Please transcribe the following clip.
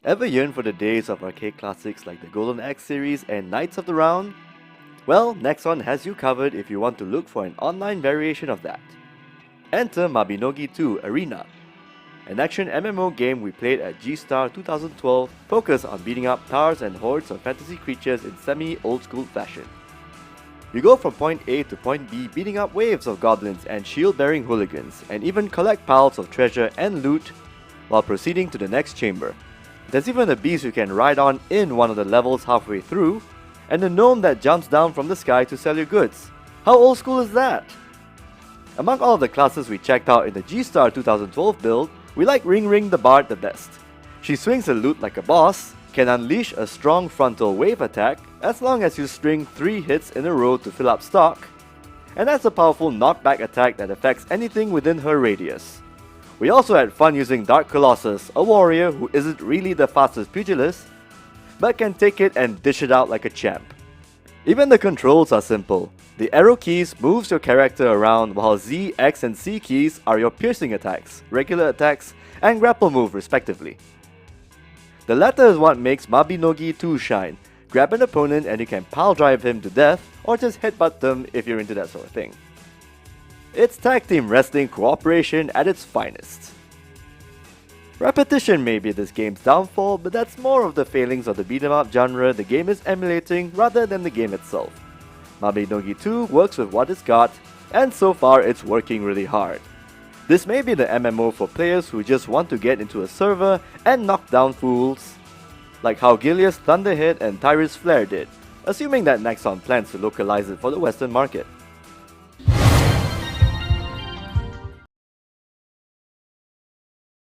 Ever yearn for the days of arcade classics like the Golden Axe series and Knights of the Round? Well, Nexon has you covered if you want to look for an online variation of that. Enter Mabinogi II Arena, an action MMO game we played at G-Star 2012 focused on beating up towers and hordes of fantasy creatures in semi-old-school fashion. You go from point A to point B beating up waves of goblins and shield-bearing hooligans, and even collect piles of treasure and loot while proceeding to the next chamber. There's even a beast you can ride on in one of the levels halfway through, and a gnome that jumps down from the sky to sell you goods. How old school is that? Among all of the classes we checked out in the G-Star 2012 build, we like Ring Ring the Bard the best. She swings her loot like a boss, can unleash a strong frontal wave attack as long as you string 3 hits in a row to fill up stock, and has a powerful knockback attack that affects anything within her radius. We also had fun using Dark Colossus, a warrior who isn't really the fastest pugilist, but can take it and dish it out like a champ. Even the controls are simple. The arrow keys moves your character around, while Z, X and C keys are your piercing attacks, regular attacks, and grapple move respectively. The latter is what makes Mabinogi II shine. Grab an opponent and you can pile drive him to death, or just headbutt them if you're into that sort of thing. It's tag team wrestling cooperation at its finest. Repetition may be this game's downfall, but that's more of the failings of the beat-em-up genre the game is emulating rather than the game itself. Mabinogi II works with what it's got, and so far it's working really hard. This may be the MMO for players who just want to get into a server and knock down fools, like how Gilea's Thunderhead and Tyrus Flare did, assuming that Nexon plans to localize it for the Western market.